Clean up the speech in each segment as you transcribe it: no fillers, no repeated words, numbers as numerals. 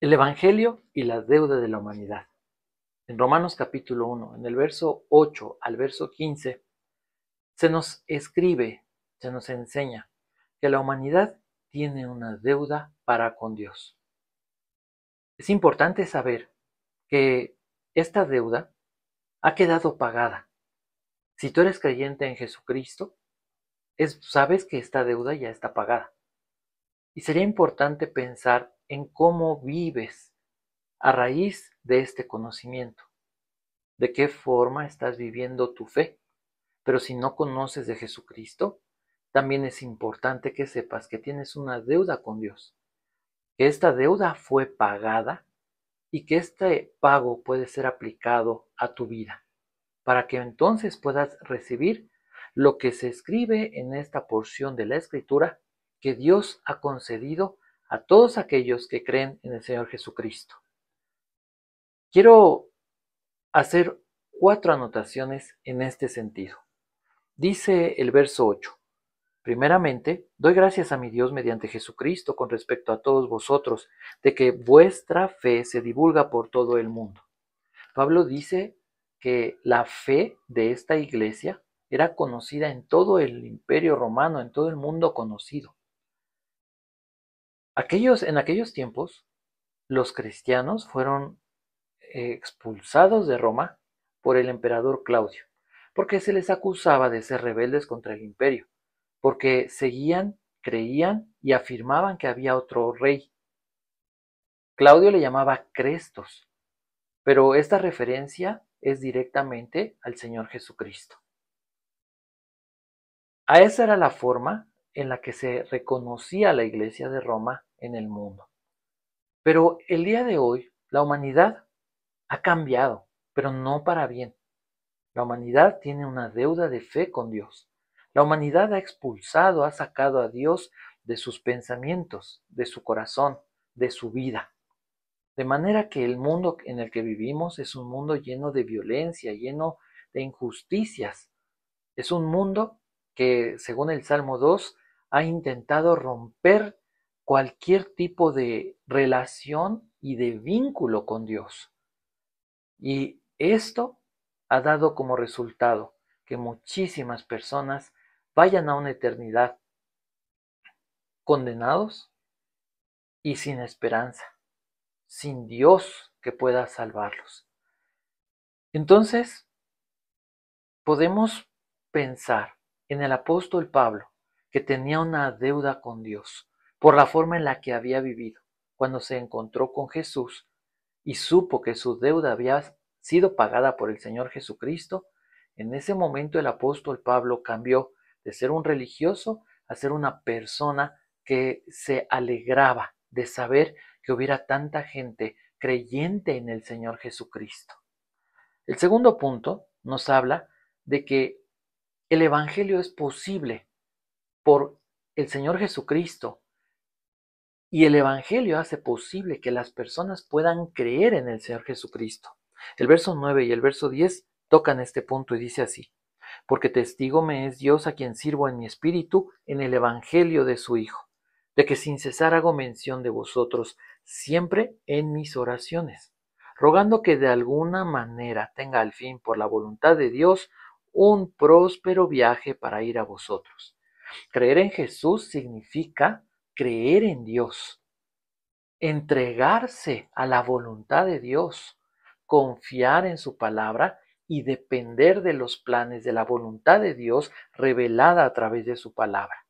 El Evangelio y la deuda de la humanidad. En Romanos capítulo 1, en el verso 8 al verso 15, se nos escribe, se nos enseña que la humanidad tiene una deuda para con Dios. Es importante saber que esta deuda ha quedado pagada. Si tú eres creyente en Jesucristo, sabes que esta deuda ya está pagada. Y sería importante pensar en cómo vives a raíz de este conocimiento. ¿De qué forma estás viviendo tu fe? Pero si no conoces de Jesucristo, también es importante que sepas que tienes una deuda con Dios, que esta deuda fue pagada y que este pago puede ser aplicado a tu vida, para que entonces puedas recibir lo que se escribe en esta porción de la Escritura que Dios ha concedido a todos aquellos que creen en el Señor Jesucristo. Quiero hacer 4 anotaciones en este sentido. Dice el verso 8: primeramente, doy gracias a mi Dios mediante Jesucristo con respecto a todos vosotros, de que vuestra fe se divulga por todo el mundo. Pablo dice que la fe de esta iglesia era conocida en todo el imperio romano, en todo el mundo conocido. En aquellos tiempos, los cristianos fueron expulsados de Roma por el emperador Claudio, porque se les acusaba de ser rebeldes contra el imperio, porque seguían, creían y afirmaban que había otro rey. Claudio le llamaba Crestos, pero esta referencia es directamente al Señor Jesucristo. A esa era la forma en la que se reconocía la Iglesia de Roma en el mundo. Pero el día de hoy, la humanidad ha cambiado, pero no para bien. La humanidad tiene una deuda de fe con Dios. La humanidad ha expulsado, ha sacado a Dios de sus pensamientos, de su corazón, de su vida. De manera que el mundo en el que vivimos es un mundo lleno de violencia, lleno de injusticias. Es un mundo que, según el Salmo 2, ha intentado romper cualquier tipo de relación y de vínculo con Dios. Y esto ha dado como resultado que muchísimas personas vayan a una eternidad condenados y sin esperanza, sin Dios que pueda salvarlos. Entonces, podemos pensar en el apóstol Pablo, que tenía una deuda con Dios por la forma en la que había vivido cuando se encontró con Jesús y supo que su deuda había sido pagada por el Señor Jesucristo. En ese momento el apóstol Pablo cambió de ser un religioso a ser una persona que se alegraba de saber que hubiera tanta gente creyente en el Señor Jesucristo. El segundo punto nos habla de que el Evangelio es posible por el Señor Jesucristo, y el Evangelio hace posible que las personas puedan creer en el Señor Jesucristo. El verso 9 y el verso 10 tocan este punto y dice así: porque testigo me es Dios, a quien sirvo en mi espíritu en el Evangelio de su Hijo, de que sin cesar hago mención de vosotros siempre en mis oraciones, rogando que de alguna manera tenga al fin, por la voluntad de Dios, un próspero viaje para ir a vosotros. Creer en Jesús significa creer en Dios, entregarse a la voluntad de Dios, confiar en su palabra y depender de los planes de la voluntad de Dios revelada a través de su palabra.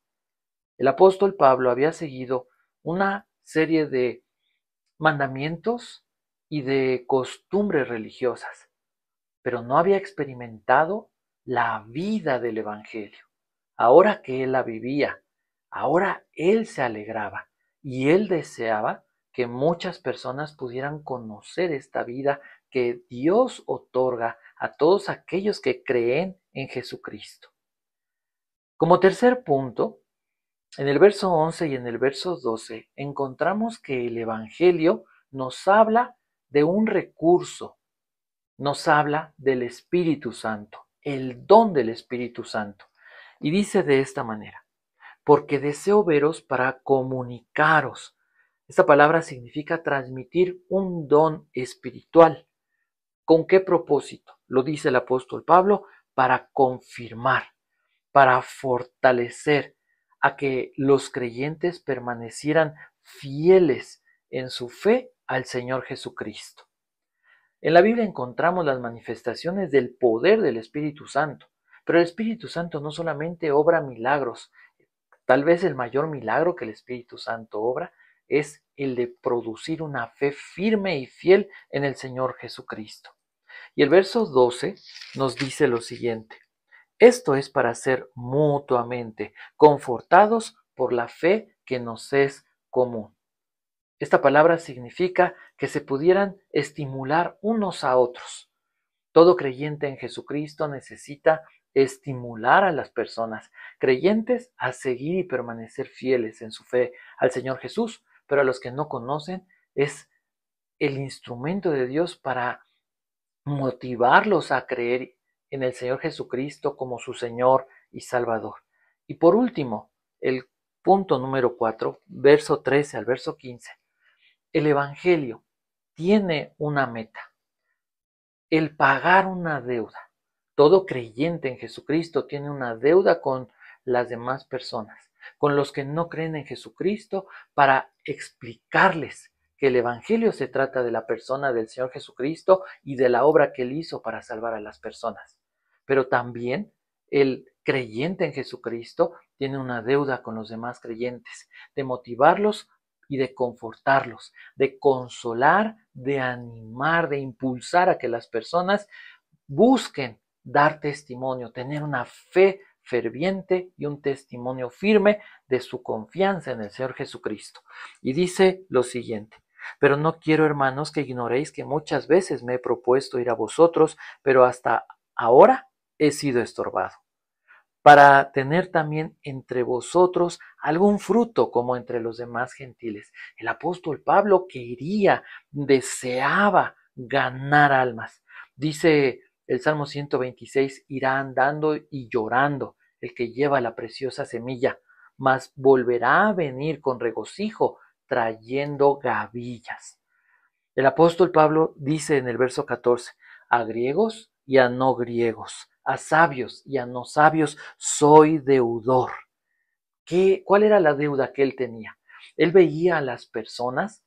El apóstol Pablo había seguido una serie de mandamientos y de costumbres religiosas, pero no había experimentado la vida del Evangelio. Ahora que él la vivía, ahora él se alegraba y él deseaba que muchas personas pudieran conocer esta vida que Dios otorga a todos aquellos que creen en Jesucristo. Como tercer punto, en el verso 11 y en el verso 12 encontramos que el Evangelio nos habla de un recurso, nos habla del Espíritu Santo, el don del Espíritu Santo. Y dice de esta manera: porque deseo veros para comunicaros Esta palabra significa transmitir un don espiritual. ¿Con qué propósito? Lo dice el apóstol Pablo, para confirmar, para fortalecer a que los creyentes permanecieran fieles en su fe al Señor Jesucristo. En la Biblia encontramos las manifestaciones del poder del Espíritu Santo, pero el Espíritu Santo no solamente obra milagros, tal vez el mayor milagro que el Espíritu Santo obra es el de producir una fe firme y fiel en el Señor Jesucristo. Y el verso 12 nos dice lo siguiente: esto es para ser mutuamente confortados por la fe que nos es común. Esta palabra significa que se pudieran estimular unos a otros. Todo creyente en Jesucristo necesita estimular a las personas creyentes a seguir y permanecer fieles en su fe al Señor Jesús, pero a los que no conocen es el instrumento de Dios para motivarlos a creer en el Señor Jesucristo como su Señor y Salvador. Y por último, el punto número 4, verso 13 al verso 15. El Evangelio tiene una meta: el pagar una deuda. Todo creyente en Jesucristo tiene una deuda con las demás personas, con los que no creen en Jesucristo, para explicarles que el Evangelio se trata de la persona del Señor Jesucristo y de la obra que Él hizo para salvar a las personas. Pero también el creyente en Jesucristo tiene una deuda con los demás creyentes, de motivarlos y de confortarlos, de consolar, de animar, de impulsar a que las personas busquen dar testimonio, tener una fe ferviente y un testimonio firme de su confianza en el Señor Jesucristo. Y dice lo siguiente: pero no quiero, hermanos, que ignoréis que muchas veces me he propuesto ir a vosotros, pero hasta ahora he sido estorbado, para tener también entre vosotros algún fruto como entre los demás gentiles. El apóstol Pablo quería, deseaba ganar almas. Dice el Salmo 126, irá andando y llorando el que lleva la preciosa semilla, mas volverá a venir con regocijo trayendo gavillas. El apóstol Pablo dice en el verso 14, a griegos y a no griegos, a sabios y a no sabios, soy deudor. ¿Cuál era la deuda que él tenía? Él veía a las personas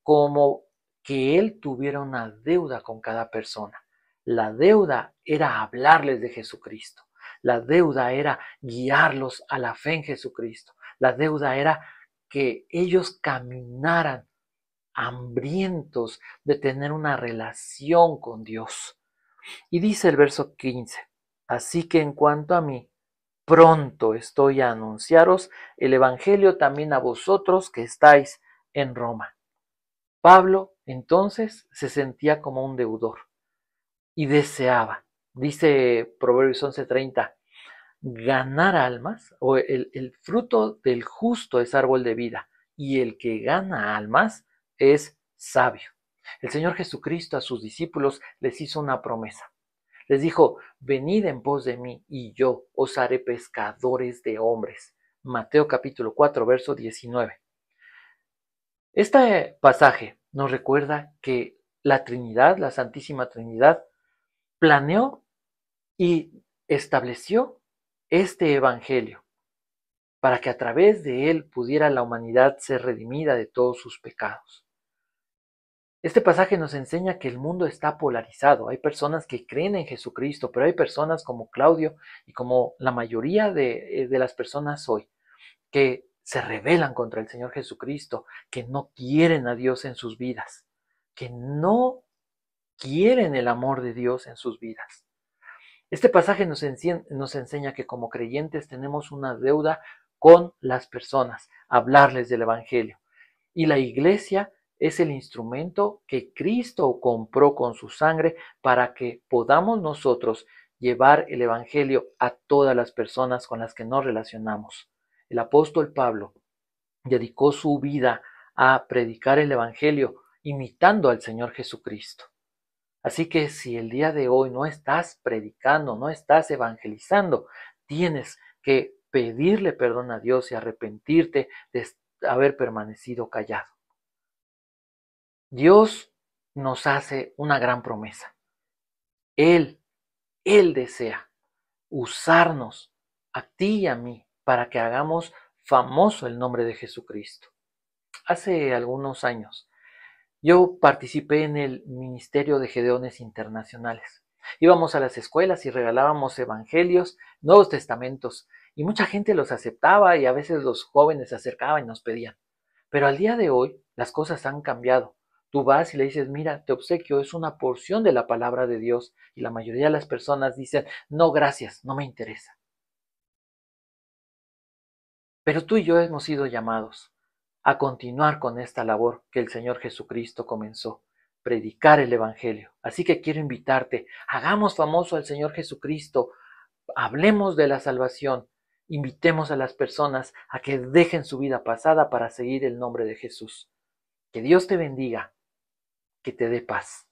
como que él tuviera una deuda con cada persona. La deuda era hablarles de Jesucristo. La deuda era guiarlos a la fe en Jesucristo. La deuda era que ellos caminaran hambrientos de tener una relación con Dios. Y dice el verso 15, así que en cuanto a mí, pronto estoy a anunciaros el Evangelio también a vosotros que estáis en Roma. Pablo entonces se sentía como un deudor y deseaba, dice Proverbios 11:30, ganar almas, o el fruto del justo es árbol de vida, y el que gana almas es sabio. El Señor Jesucristo a sus discípulos les hizo una promesa. Les dijo, venid en pos de mí y yo os haré pescadores de hombres. Mateo capítulo 4, verso 19. Este pasaje nos recuerda que la Trinidad, la Santísima Trinidad, planeó y estableció este evangelio para que a través de él pudiera la humanidad ser redimida de todos sus pecados. Este pasaje nos enseña que el mundo está polarizado. Hay personas que creen en Jesucristo, pero hay personas como Claudio y como la mayoría de las personas hoy, que se rebelan contra el Señor Jesucristo, que no quieren a Dios en sus vidas, que no quieren el amor de Dios en sus vidas. Este pasaje nos enseña que como creyentes tenemos una deuda con las personas, hablarles del Evangelio. Y la iglesia es el instrumento que Cristo compró con su sangre para que podamos nosotros llevar el Evangelio a todas las personas con las que nos relacionamos. El apóstol Pablo dedicó su vida a predicar el Evangelio imitando al Señor Jesucristo. Así que si el día de hoy no estás predicando, no estás evangelizando, tienes que pedirle perdón a Dios y arrepentirte de haber permanecido callado. Dios nos hace una gran promesa. Él, Él desea usarnos a ti y a mí para que hagamos famoso el nombre de Jesucristo. Hace algunos años yo participé en el Ministerio de Gedeones Internacionales. Íbamos a las escuelas y regalábamos evangelios, Nuevos Testamentos, y mucha gente los aceptaba y a veces los jóvenes se acercaban y nos pedían. Pero al día de hoy las cosas han cambiado. Tú vas y le dices, mira, te obsequio, es una porción de la palabra de Dios, y la mayoría de las personas dicen, no, gracias, no me interesa. Pero tú y yo hemos sido llamados a continuar con esta labor que el Señor Jesucristo comenzó, predicar el Evangelio. Así que quiero invitarte, hagamos famoso al Señor Jesucristo, hablemos de la salvación, invitemos a las personas a que dejen su vida pasada para seguir el nombre de Jesús. Que Dios te bendiga, que te dé paz.